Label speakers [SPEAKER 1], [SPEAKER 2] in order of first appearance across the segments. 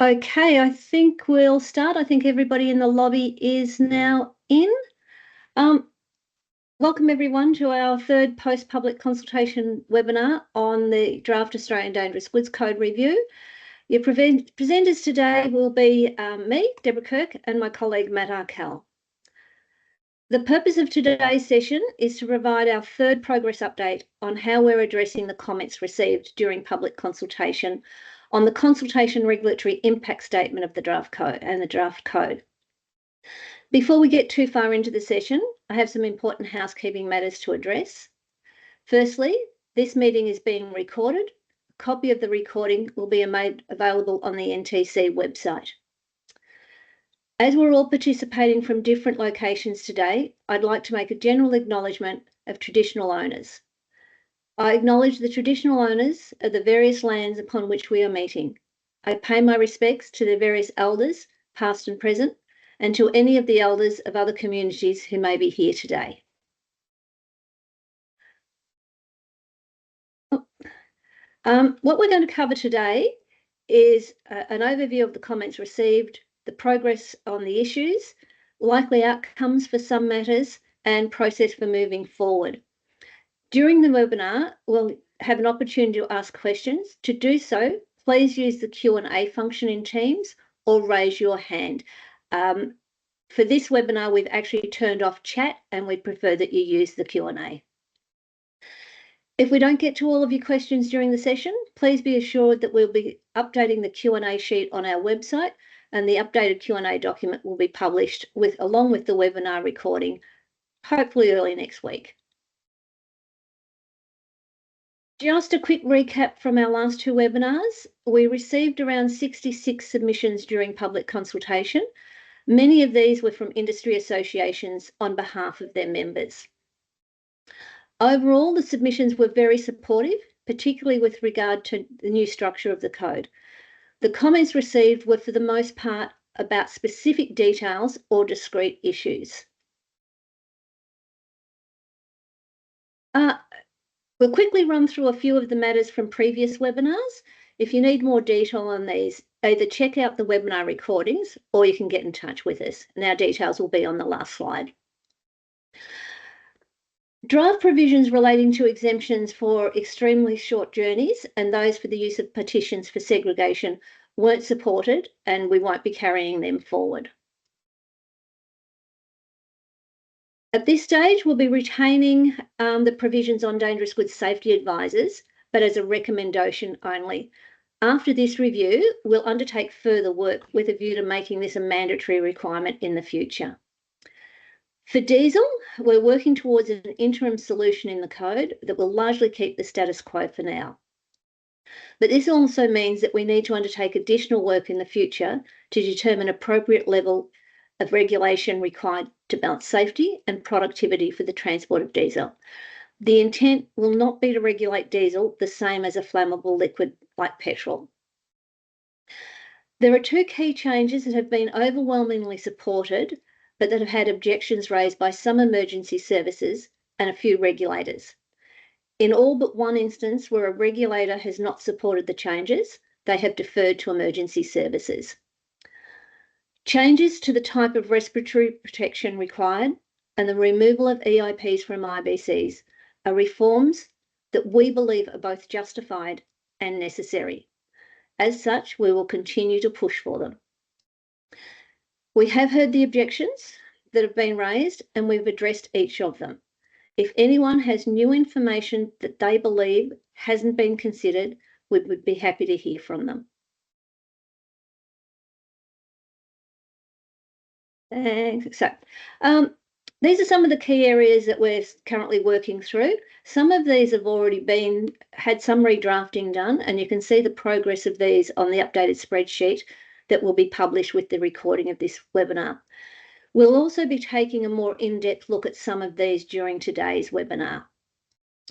[SPEAKER 1] Okay, I think we'll start. I think everybody in the lobby is now in. Welcome everyone to our third post-public consultation webinar on the Draft Australian Dangerous Goods Code Review. Your presenters today will be me, Deborah Kirk, and my colleague Matt Arkell. The purpose of today's session is to provide our third progress update on how we're addressing the comments received during public consultation on the consultation regulatory impact statement of the draft code and the draft code. Before we get too far into the session, I have some important housekeeping matters to address. Firstly, this meeting is being recorded. A copy of the recording will be made available on the NTC website. As we're all participating from different locations today, I'd like to make a general acknowledgement of traditional owners. I acknowledge the traditional owners of the various lands upon which we are meeting. I pay my respects to the various elders, past and present, and to any of the elders of other communities who may be here today. What we're going to cover today is an overview of the comments received, the progress on the issues, likely outcomes for some matters, and process for moving forward. During the webinar, we'll have an opportunity to ask questions. To do so, please use the Q&A function in Teams or raise your hand. For this webinar, we've actually turned off chat and we'd prefer that you use the Q&A. If we don't get to all of your questions during the session, please be assured that we'll be updating the Q&A sheet on our website, and the updated Q&A document will be published along with the webinar recording, hopefully early next week. Just a quick recap from our last two webinars. We received around 66 submissions during public consultation. Many of these were from industry associations on behalf of their members. Overall, the submissions were very supportive, particularly with regard to the new structure of the code. The comments received were for the most part about specific details or discrete issues. We'll quickly run through a few of the matters from previous webinars. If you need more detail on these, either check out the webinar recordings or you can get in touch with us, and our details will be on the last slide. Draft provisions relating to exemptions for extremely short journeys and those for the use of partitions for segregation weren't supported, and we won't be carrying them forward. At this stage, we'll be retaining the provisions on dangerous goods safety advisors, but as a recommendation only. After this review, we'll undertake further work with a view to making this a mandatory requirement in the future. For diesel, we're working towards an interim solution in the code that will largely keep the status quo for now. But this also means that we need to undertake additional work in the future to determine appropriate level of regulation required to balance safety and productivity for the transport of diesel. The intent will not be to regulate diesel the same as a flammable liquid like petrol. There are two key changes that have been overwhelmingly supported, but that have had objections raised by some emergency services and a few regulators. In all but one instance where a regulator has not supported the changes, they have deferred to emergency services. Changes to the type of respiratory protection required and the removal of EIPs from IBCs are reforms that we believe are both justified and necessary. As such, we will continue to push for them. We have heard the objections that have been raised and we've addressed each of them. If anyone has new information that they believe hasn't been considered, we would be happy to hear from them. These are some of the key areas that we're currently working through. Some of these have already had some redrafting done, and you can see the progress of these on the updated spreadsheet that will be published with the recording of this webinar. We'll also be taking a more in-depth look at some of these during today's webinar.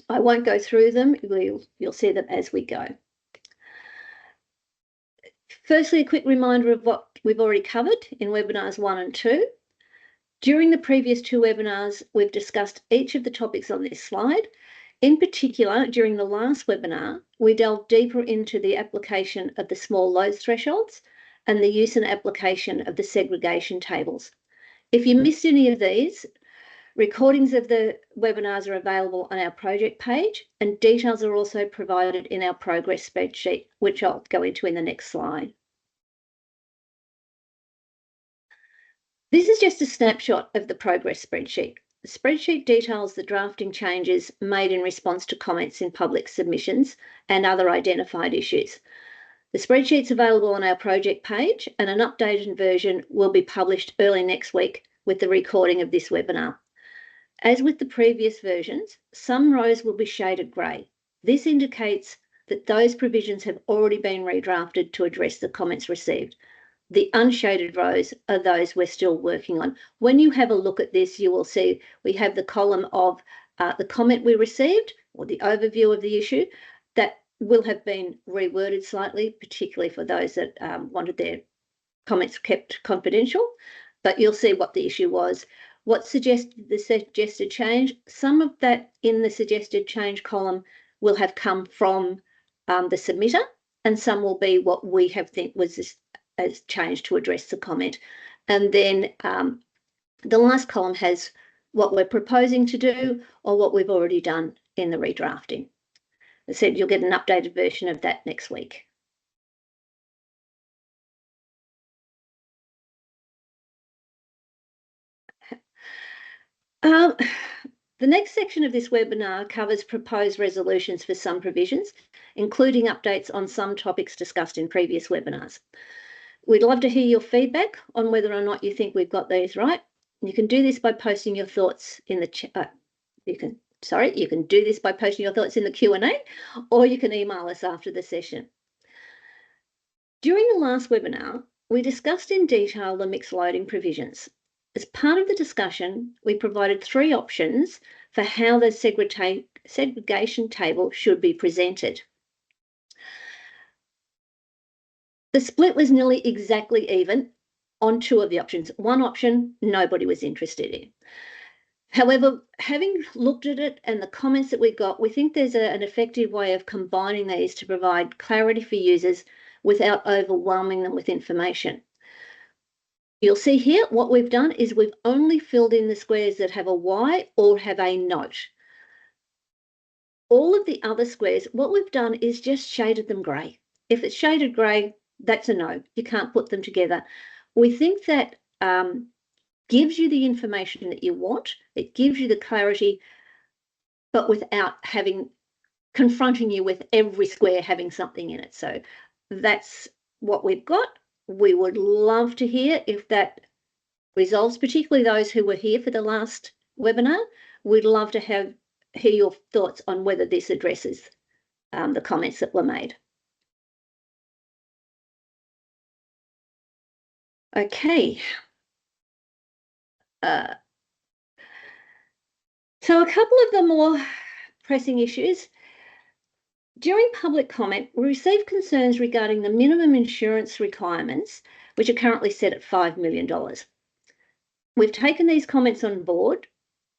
[SPEAKER 1] I won't go through them, you'll see them as we go. Firstly, a quick reminder of what we've already covered in webinars 1 and 2. During the previous two webinars, we've discussed each of the topics on this slide. In particular, during the last webinar, we delved deeper into the application of the small loads thresholds and the use and application of the segregation tables. If you missed any of these, recordings of the webinars are available on our project page, and details are also provided in our progress spreadsheet, which I'll go into in the next slide. This is just a snapshot of the progress spreadsheet. The spreadsheet details the drafting changes made in response to comments in public submissions and other identified issues. The spreadsheet's available on our project page, and an updated version will be published early next week with the recording of this webinar. As with the previous versions, some rows will be shaded grey. This indicates that those provisions have already been redrafted to address the comments received. The unshaded rows are those we're still working on. When you have a look at this, you will see we have the column of the comment we received, or the overview of the issue, that will have been reworded slightly, particularly for those that wanted their comments kept confidential. But you'll see what the issue was, what the suggested change. Some of that in the suggested change column will have come from the submitter, and some will be what we have think was this as changed to address the comment. And then the last column has what we're proposing to do or what we've already done in the redrafting. As I said, you'll get an updated version of that next week. The next section of this webinar covers proposed resolutions for some provisions, including updates on some topics discussed in previous webinars. We'd love to hear your feedback on whether or not you think we've got these right. You can do this by posting your thoughts in the chat. You can do this by posting your thoughts in the Q&A, or you can email us after the session. During the last webinar, we discussed in detail the mixed loading provisions. As part of the discussion, we provided 3 options for how the segregation table should be presented. The split was nearly exactly even on 2 of the options. One option nobody was interested in. However, having looked at it and the comments that we got, we think there's an effective way of combining these to provide clarity for users without overwhelming them with information. You'll see here what we've done is we've only filled in the squares that have a Y or have a note. All of the other squares, what we've done is just shaded them grey. If it's shaded grey, that's a no. You can't put them together. We think that gives you the information that you want. It gives you the clarity, but without confronting you with every square having something in it. So that's what we've got. We would love to hear if that resolves, particularly those who were here for the last webinar. We'd love to hear your thoughts on whether this addresses the comments that were made. Okay. So a couple of the more pressing issues. During public comment, we received concerns regarding the minimum insurance requirements, which are currently set at $5 million. We've taken these comments on board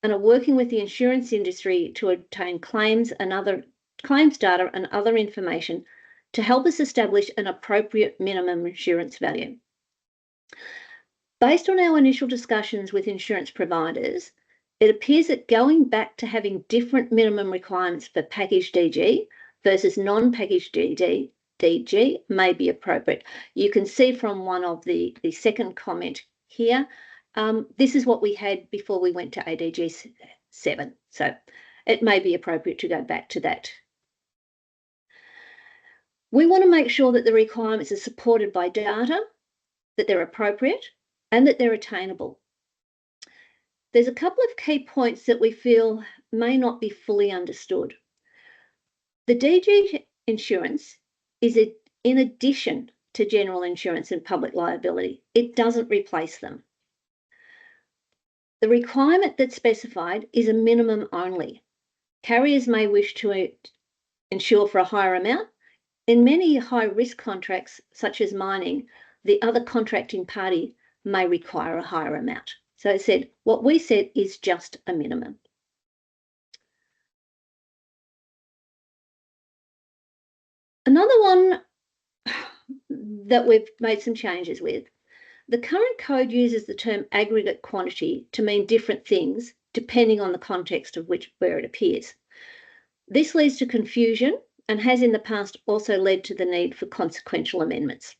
[SPEAKER 1] and are working with the insurance industry to obtain claims data and other information to help us establish an appropriate minimum insurance value. Based on our initial discussions with insurance providers, it appears that going back to having different minimum requirements for package DG versus non-package DG may be appropriate. You can see from one of the second comment here, this is what we had before we went to ADG 7. So it may be appropriate to go back to that. We want to make sure that the requirements are supported by data, that they're appropriate, and that they're attainable. There's a couple of key points that we feel may not be fully understood. The DG insurance is in addition to general insurance and public liability. It doesn't replace them. The requirement that's specified is a minimum only. Carriers may wish to insure for a higher amount. In many high-risk contracts, such as mining, the other contracting party may require a higher amount. So I said, what we said is just a minimum. Another one that we've made some changes with. The current code uses the term aggregate quantity to mean different things depending on the context of where it appears. This leads to confusion and has in the past also led to the need for consequential amendments.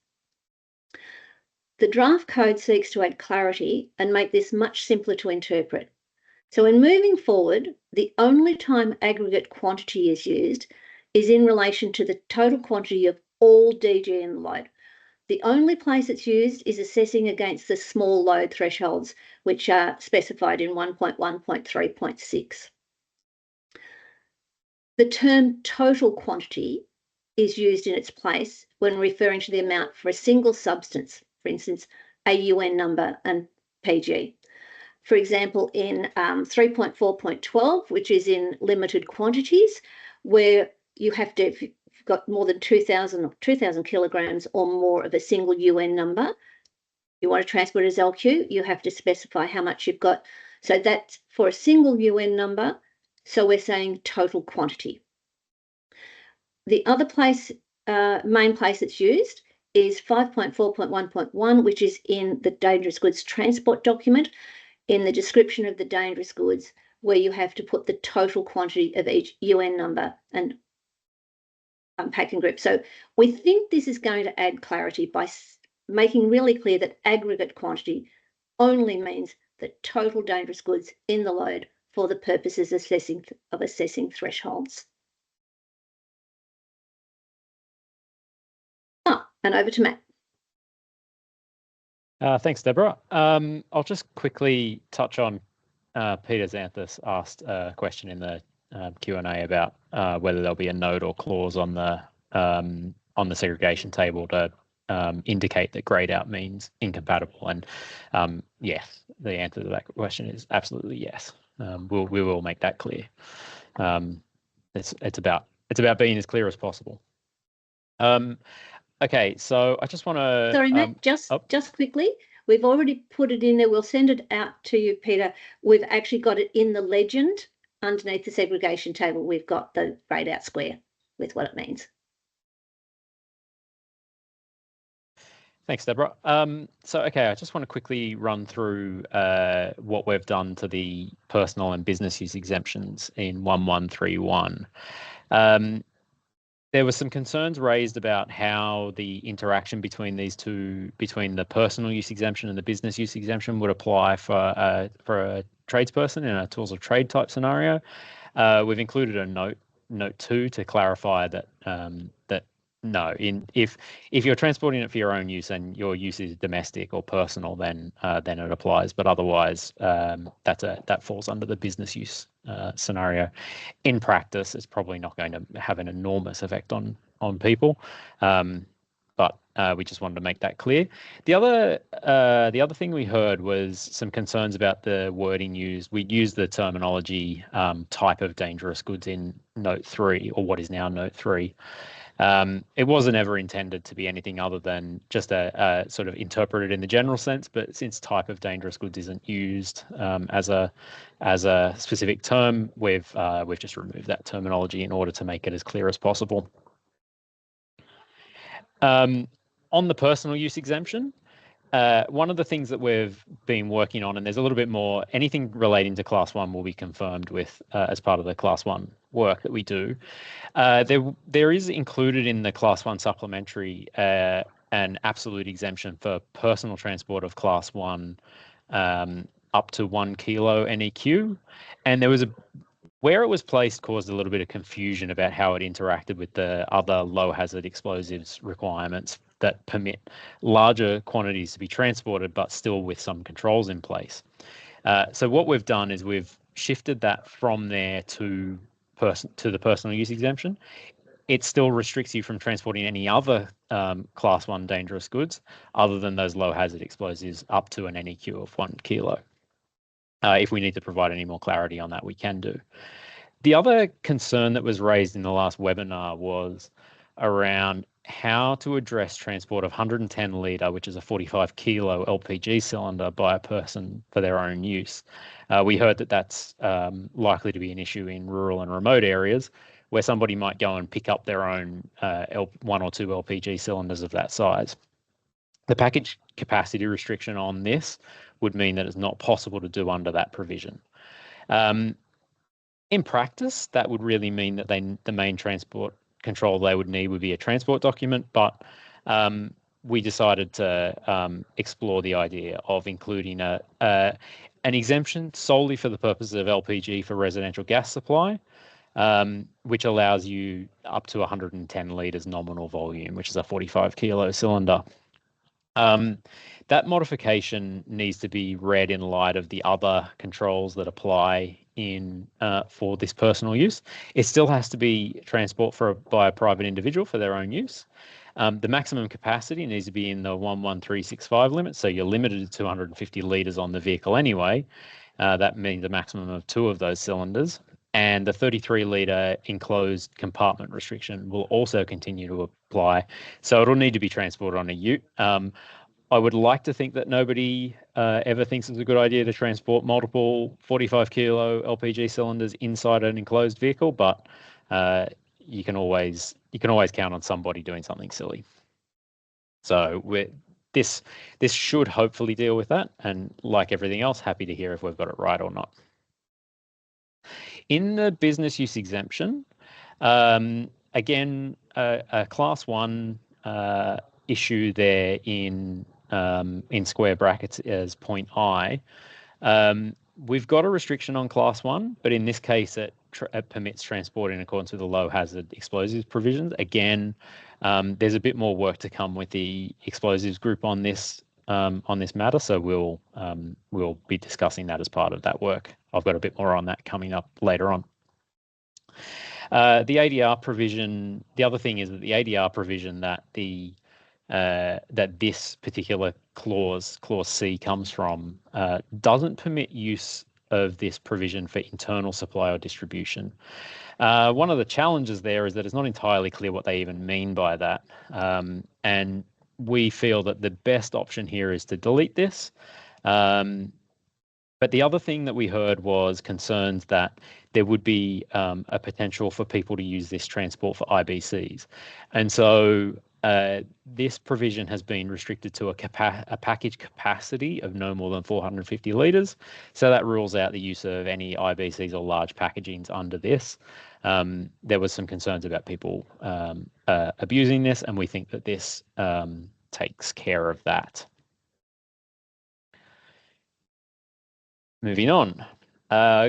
[SPEAKER 1] The draft code seeks to add clarity and make this much simpler to interpret. So in moving forward, the only time aggregate quantity is used is in relation to the total quantity of all DG in the load. The only place it's used is assessing against the small load thresholds, which are specified in 1.1.3.6. The term total quantity is used in its place when referring to the amount for a single substance, for instance, a UN number and PG. For example, in 3.4.12, which is in limited quantities, where you have to, if you've got more than 2,000 kilograms or more of a single UN number, you want to transport as LQ, you have to specify how much you've got. So that's for a single UN number. So we're saying total quantity. The other place, main place it's used is 5.4.1.1, which is in the dangerous goods transport document, in the description of the dangerous goods, where you have to put the total quantity of each UN number and packing group. So we think this is going to add clarity by making really clear that aggregate quantity only means the total dangerous goods in the load for the purposes of assessing thresholds. And over to Matt.
[SPEAKER 2] Thanks, Deborah. I'll just quickly touch on Peter Xanthus asked a question in the Q&A about whether there'll be a note or clause on the segregation table to indicate that grayed out means incompatible. And yes, the answer to that question is absolutely yes. We will make that clear. It's about being as clear as possible. Okay, so I just want to...
[SPEAKER 1] Sorry, Matt, just quickly, we've already put it in there. We'll send it out to you, Peter. We've actually got it in the legend underneath the segregation table. We've got the grayed out square with what it means.
[SPEAKER 2] Thanks, Deborah. Okay, I just want to quickly run through what we've done to the personal and business use exemptions in 1131. There were some concerns raised about how the interaction between these two, between the personal use exemption and the business use exemption, would apply for a tradesperson in a tools of trade type scenario. We've included a note 2 to clarify that no, if you're transporting it for your own use and your use is domestic or personal, then it applies. But otherwise, that falls under the business use scenario. In practice, it's probably not going to have an enormous effect on people, but we just wanted to make that clear. The other thing we heard was some concerns about the wording used. We used the terminology type of dangerous goods in Note 3, or what is now Note 3. It wasn't ever intended to be anything other than just a sort of interpreted in the general sense, but since type of dangerous goods isn't used as a specific term, we've just removed that terminology in order to make it as clear as possible. On the personal use exemption, one of the things that we've been working on, and there's a little bit more, anything relating to Class 1 will be confirmed with as part of the Class 1 work that we do. There is included in the Class 1 supplementary an absolute exemption for personal transport of Class 1 up to 1 kilo NEQ, and there was where it was placed caused a little bit of confusion about how it interacted with the other low hazard explosives requirements that permit larger quantities to be transported, but still with some controls in place. So what we've done is we've shifted that from there to the personal use exemption. It still restricts you from transporting any other Class 1 dangerous goods other than those low hazard explosives up to an NEQ of 1 kilo. If we need to provide any more clarity on that, we can do. The other concern that was raised in the last webinar was around how to address transport of 110 litre, which is a 45 kilo LPG cylinder, by a person for their own use. We heard that that's likely to be an issue in rural and remote areas where somebody might go and pick up their own 1 or 2 LPG cylinders of that size. The package capacity restriction on this would mean that it's not possible to do under that provision. In practice, that would really mean that the main transport control they would need would be a transport document, but we decided to explore the idea of including an exemption solely for the purposes of LPG for residential gas supply, which allows you up to 110 litres nominal volume, which is a 45 kilo cylinder. That modification needs to be read in light of the other controls that apply in for this personal use. It still has to be transport by a private individual for their own use. The maximum capacity needs to be in the 11365 limit, so you're limited to 250 litres on the vehicle anyway. That means a maximum of 2 of those cylinders. And the 33 litre enclosed compartment restriction will also continue to apply. So it'll need to be transported on a ute. I would like to think that nobody ever thinks it's a good idea to transport multiple 45 kilo LPG cylinders inside an enclosed vehicle, but you can always count on somebody doing something silly. So this should hopefully deal with that. And like everything else, happy to hear if we've got it right or not. In the business use exemption, again, a class 1 issue there in square brackets as point I. We've got a restriction on class 1, but in this case, it permits transport in accordance with the low hazard explosives provisions. Again, there's a bit more work to come with the explosives group on this matter, so we'll be discussing that as part of that work. I've got a bit more on that coming up later on. The ADR provision. The other thing is that the ADR provision that that this particular clause C comes from doesn't permit use of this provision for internal supply or distribution. One of the challenges there is that it's not entirely clear what they even mean by that, and we feel that the best option here is to delete this. But the other thing that we heard was concerns that there would be a potential for people to use this transport for IBCs. And so this provision has been restricted to a package capacity of no more than 450 litres. So that rules out the use of any IBCs or large packagings under this. There was some concerns about people abusing this, and we think that this takes care of that. Moving on,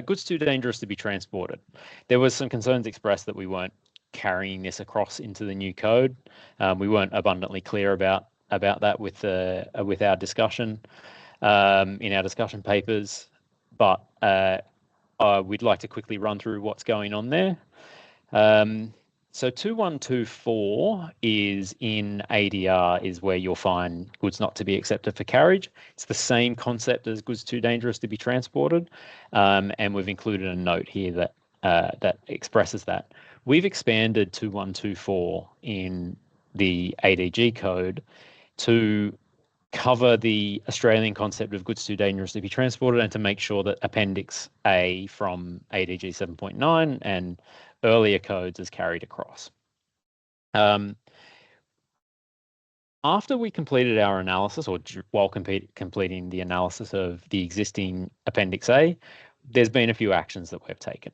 [SPEAKER 2] goods too dangerous to be transported. There was some concerns expressed that we weren't carrying this across into the new code. We weren't abundantly clear about that with our discussion in our discussion papers, but we'd like to quickly run through what's going on there. So 2124 is in ADR is where you'll find goods not to be accepted for carriage. It's the same concept as goods too dangerous to be transported, and we've included a note here that that expresses that. We've expanded 2124 in the ADG code to cover the Australian concept of goods too dangerous to be transported and to make sure that Appendix A from ADG 7.9 and earlier codes is carried across. After we completed our analysis, or while completing the analysis of the existing Appendix A, there's been a few actions that we've taken.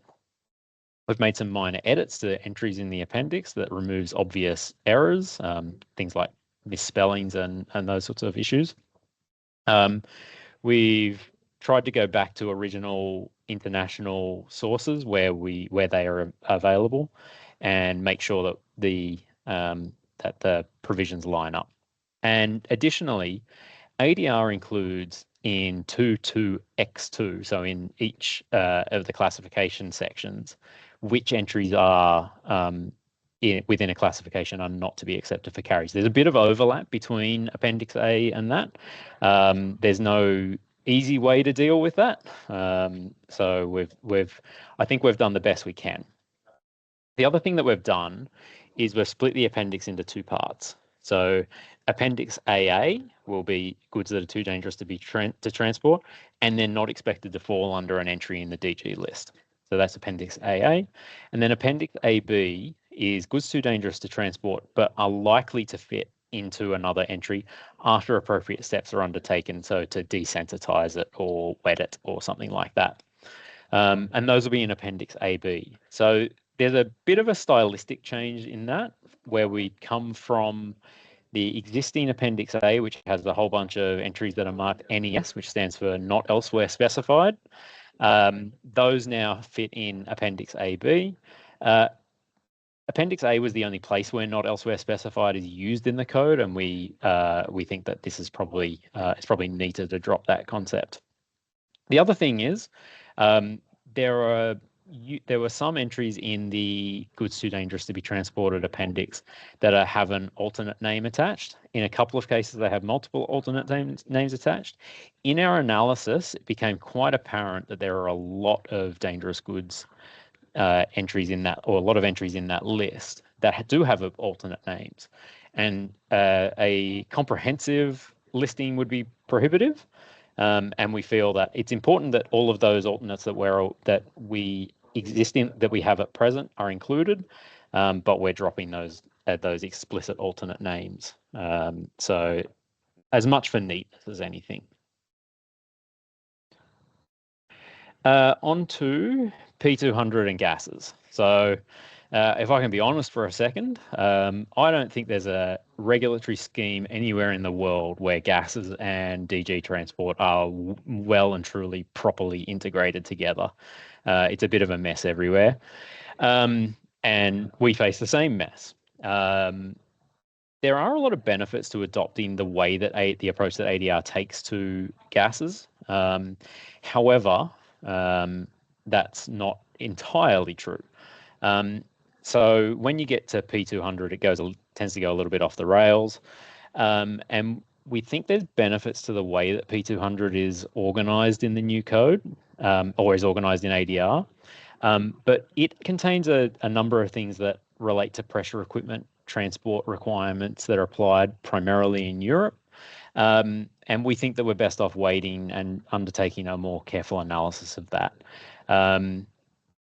[SPEAKER 2] We've made some minor edits to entries in the appendix that removes obvious errors, things like misspellings and those sorts of issues. We've tried to go back to original international sources where they are available, and make sure that the provisions line up. And additionally, ADR includes in 22X2, so in each of the classification sections, which entries are within a classification are not to be accepted for carriage. There's a bit of overlap between Appendix A and that. There's no easy way to deal with that. So I think we've done the best we can. The other thing that we've done is we've split the appendix into 2 parts. So Appendix AA will be goods that are too dangerous to be to transport, and they're not expected to fall under an entry in the DG list. So that's Appendix AA. And then Appendix AB is goods too dangerous to transport, but are likely to fit into another entry after appropriate steps are undertaken, so to desensitize it or wet it or something like that. And those will be in Appendix AB. So there's a bit of a stylistic change in that, where we come from the existing Appendix A, which has a whole bunch of entries that are marked NES, which stands for Not Elsewhere Specified. Those now fit in Appendix AB. Appendix A was the only place where Not Elsewhere Specified is used in the code, and we think that this is probably it's probably neater to drop that concept. The other thing is there were some entries in the goods too dangerous to be transported appendix that have an alternate name attached. In a couple of cases, they have multiple alternate names attached. In our analysis, it became quite apparent that there are a lot of dangerous goods entries in that, or a lot of entries in that list that do have alternate names. And a comprehensive listing would be prohibitive. And we feel that it's important that all of those alternates that we have at present are included, but we're dropping those explicit alternate names. So as much for neatness as anything. On to P200 and gases. So if I can be honest for a second, I don't think there's a regulatory scheme anywhere in the world where gases and DG transport are well and truly properly integrated together. It's a bit of a mess everywhere. And we face the same mess. There are a lot of benefits to adopting the way that the approach that ADR takes to gases. However, that's not entirely true. So when you get to P200, it tends to go a little bit off the rails. And we think there's benefits to the way that P200 is organized in the new code, or is organized in ADR. But it contains a number of things that relate to pressure equipment transport requirements that are applied primarily in Europe. And we think that we're best off waiting and undertaking a more careful analysis of that.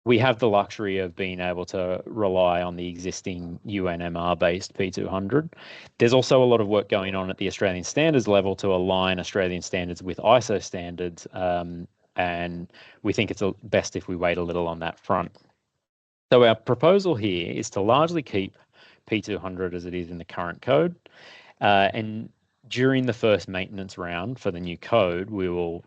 [SPEAKER 2] We have the luxury of being able to rely on the existing UNMR-based P200. There's also a lot of work going on at the Australian standards level to align Australian standards with ISO standards, and we think it's best if we wait a little on that front. So our proposal here is to largely keep P200 as it is in the current code, and during the first maintenance round for the new code, we'll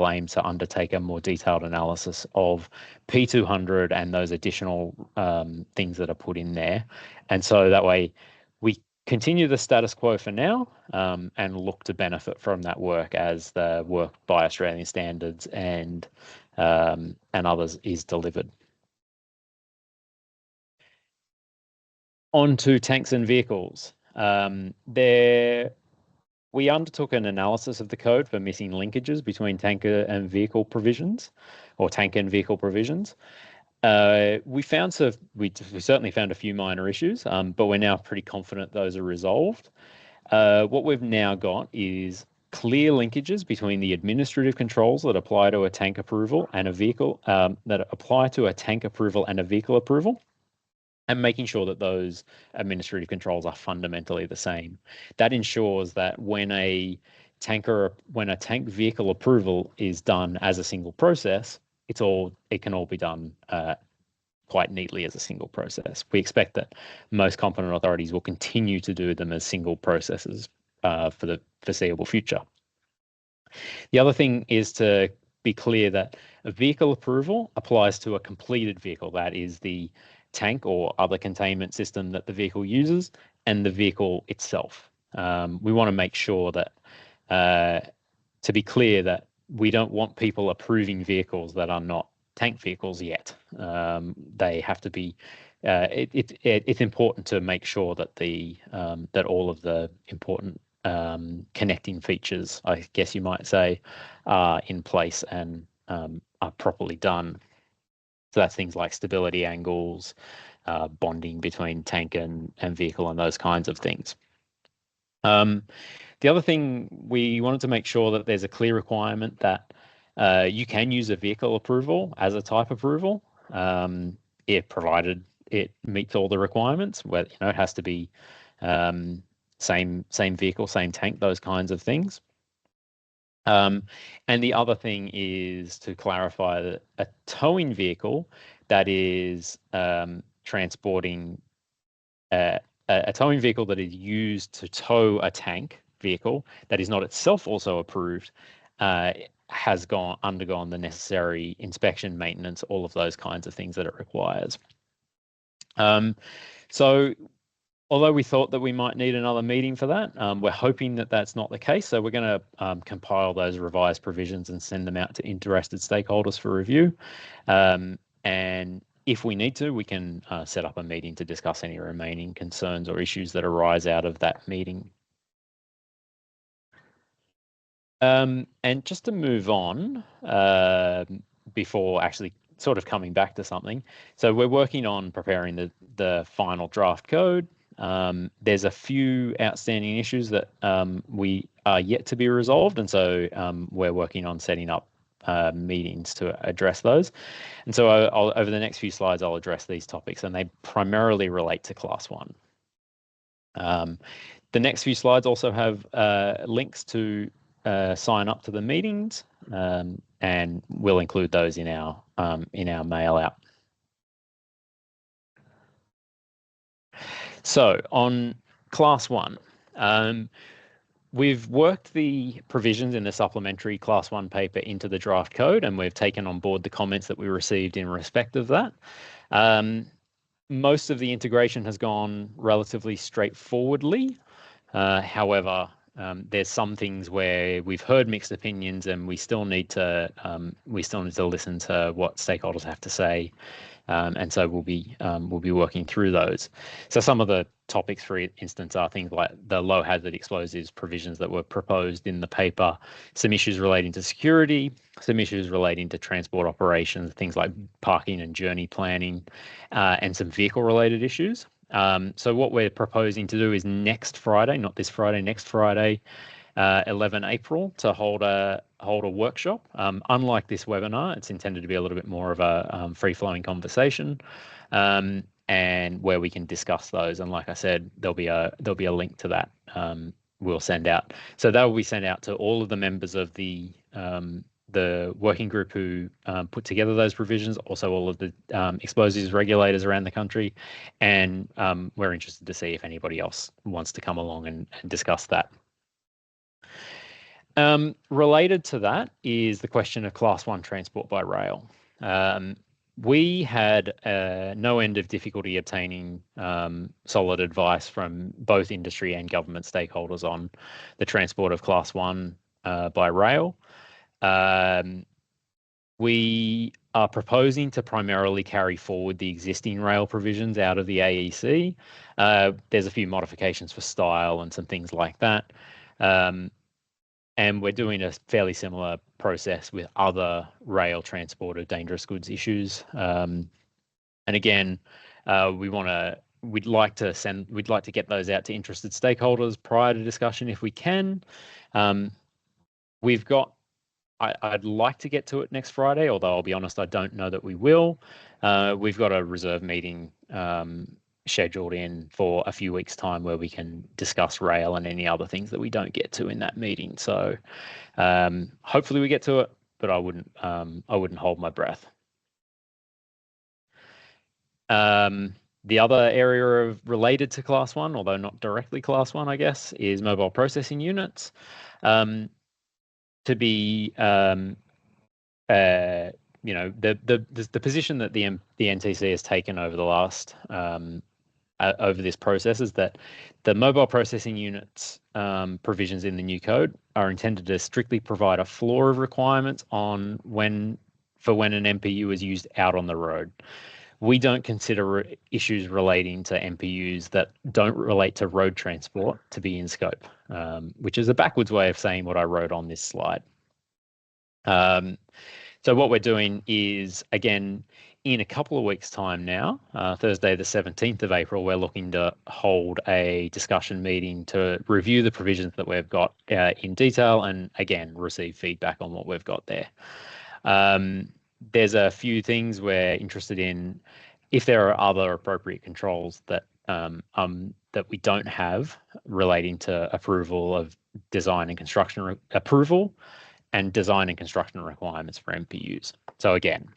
[SPEAKER 2] aim to undertake a more detailed analysis of P200 and those additional things that are put in there. And so that way we continue the status quo for now, and look to benefit from that work as the work by Australian standards and others is delivered. On to tanks and vehicles. We undertook an analysis of the code for missing linkages between tanker and vehicle provisions, or tank and vehicle provisions. We certainly found a few minor issues, but we're now pretty confident those are resolved. What we've now got is clear linkages between the administrative controls that apply to a tank approval and a vehicle approval, and making sure that those administrative controls are fundamentally the same. That ensures that when a tank vehicle approval is done as a single process, it can all be done quite neatly as a single process. We expect that most competent authorities will continue to do them as single processes for the foreseeable future. The other thing is to be clear that a vehicle approval applies to a completed vehicle, that is the tank or other containment system that the vehicle uses, and the vehicle itself. We want to make sure that, to be clear, that we don't want people approving vehicles that are not tank vehicles yet. They have to be. It's important to make sure that that all of the important connecting features, I guess you might say, are in place and are properly done. So that's things like stability angles, bonding between tank and vehicle, and those kinds of things. The other thing, we wanted to make sure that there's a clear requirement that you can use a vehicle approval as a type approval, if provided it meets all the requirements. Where it has to be same vehicle, same tank, those kinds of things. And the other thing is to clarify that a towing vehicle that is transporting a towing vehicle that is used to tow a tank vehicle that is not itself also approved has undergone the necessary inspection, maintenance, all of those kinds of things that it requires. So although we thought that we might need another meeting for that, we're hoping that that's not the case. So we're going to compile those revised provisions and send them out to interested stakeholders for review. And if we need to, we can set up a meeting to discuss any remaining concerns or issues that arise out of that meeting. And just to move on, before actually sort of coming back to something, so we're working on preparing the final draft code. There's a few outstanding issues that we are yet to be resolved, and so we're working on setting up meetings to address those. And so over the next few slides, I'll address these topics, and they primarily relate to Class 1. The next few slides also have links to sign up to the meetings, and we'll include those in our mail out. So on Class 1, we've worked the provisions in the supplementary Class 1 paper into the draft code, and we've taken on board the comments that we received in respect of that. Most of the integration has gone relatively straightforwardly. However, there's some things where we've heard mixed opinions, and we still need to listen to what stakeholders have to say. And so we'll be working through those. So some of the topics, for instance, are things like the low hazard explosives provisions that were proposed in the paper, some issues relating to security, some issues relating to transport operations, things like parking and journey planning, and some vehicle related issues. So what we're proposing to do is next Friday, not this Friday, next Friday, 11 April, to hold a workshop. Unlike this webinar, it's intended to be a little bit more of a free-flowing conversation, and where we can discuss those. And like I said, there'll be a link to that. We'll send out. So that will be sent out to all of the members of the working group who put together those provisions, also all of the explosives regulators around the country, and we're interested to see if anybody else wants to come along and discuss that. Related to that is the question of Class 1 transport by rail. We had no end of difficulty obtaining solid advice from both industry and government stakeholders on the transport of Class 1 by rail. We are proposing to primarily carry forward the existing rail provisions out of the AEC. There's a few modifications for style and some things like that. And we're doing a fairly similar process with other rail transport of dangerous goods issues. And again, we'd like to get those out to interested stakeholders prior to discussion if we can. I'd like to get to it next Friday, although I'll be honest, I don't know that we will. We've got a reserve meeting scheduled in for a few weeks' time where we can discuss rail and any other things that we don't get to in that meeting. So hopefully we get to it, but I wouldn't hold my breath. The other area related to Class 1, although not directly Class 1, I guess, is mobile processing units. To be the position that the NTC has taken over the last over this process is that the mobile processing units provisions in the new code are intended to strictly provide a floor of requirements on when an MPU is used out on the road. We don't consider issues relating to MPUs that don't relate to road transport to be in scope, which is a backwards way of saying what I wrote on this slide. So what we're doing is, again, in a couple of weeks' time now, Thursday the 17th of April, we're looking to hold a discussion meeting to review the provisions that we've got in detail and, again, receive feedback on what we've got there. There's a few things we're interested in. If there are other appropriate controls that I'm that we don't have relating to approval of design and construction approval and design and construction requirements for MPUs. So again,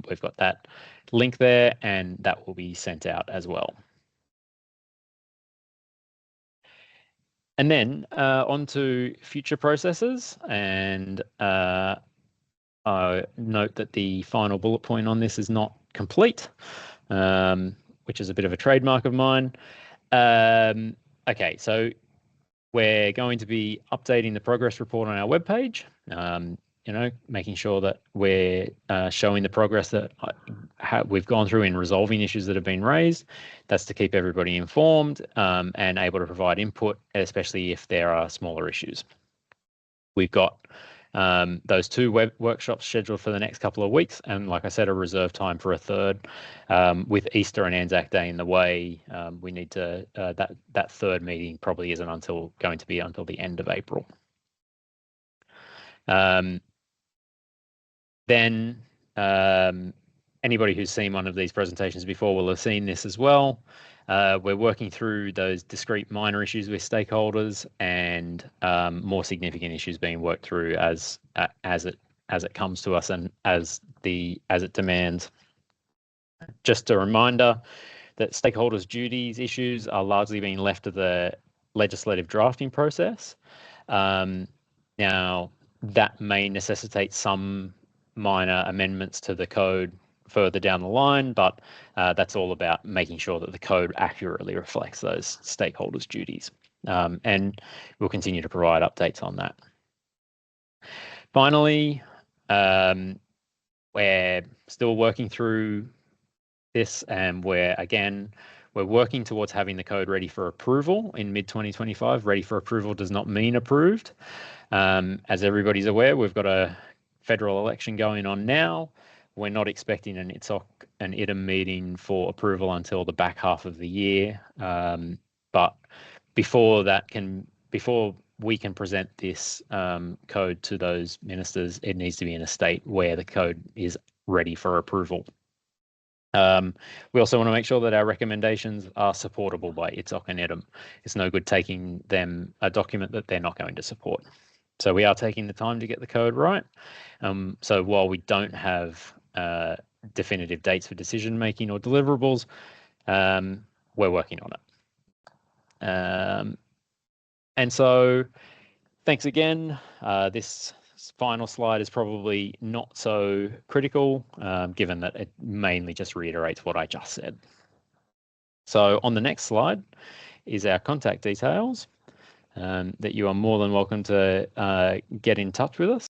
[SPEAKER 2] we've got that link there, and that will be sent out as well. And then on to future processes, and I note that the final bullet point on this is not complete, which is a bit of a trademark of mine. Okay, so we're going to be updating the progress report on our webpage, making sure that we're showing the progress that we've gone through in resolving issues that have been raised. That's to keep everybody informed and able to provide input, especially if there are smaller issues. We've got those 2 workshops scheduled for the next couple of weeks, and like I said, a reserve time for a third. With Easter and Anzac Day in the way, we need to that third meeting probably isn't going to be until the end of April. Then anybody who's seen one of these presentations before will have seen this as well. We're working through those discrete minor issues with stakeholders, and more significant issues being worked through as it comes to us and as it demands. Just a reminder that stakeholders' duties issues are largely being left to the legislative drafting process. Now, that may necessitate some minor amendments to the code further down the line, but that's all about making sure that the code accurately reflects those stakeholders' duties. And we'll continue to provide updates on that. Finally, we're still working through this, and we're working towards having the code ready for approval in mid-2025. Ready for approval does not mean approved. As everybody's aware, we've got a federal election going on now. We're not expecting an ITSOC and ITM meeting for approval until the back half of the year. But before we can present this code to those ministers, it needs to be in a state where the code is ready for approval. We also want to make sure that our recommendations are supportable by ITSOC and ITM. It's no good taking them a document that they're not going to support. So we are taking the time to get the code right. So while we don't have definitive dates for decision making or deliverables, we're working on it. And so thanks again. This final slide is probably not so critical, given that it mainly just reiterates what I just said. So on the next slide is our contact details, that you are more than welcome to get in touch with us.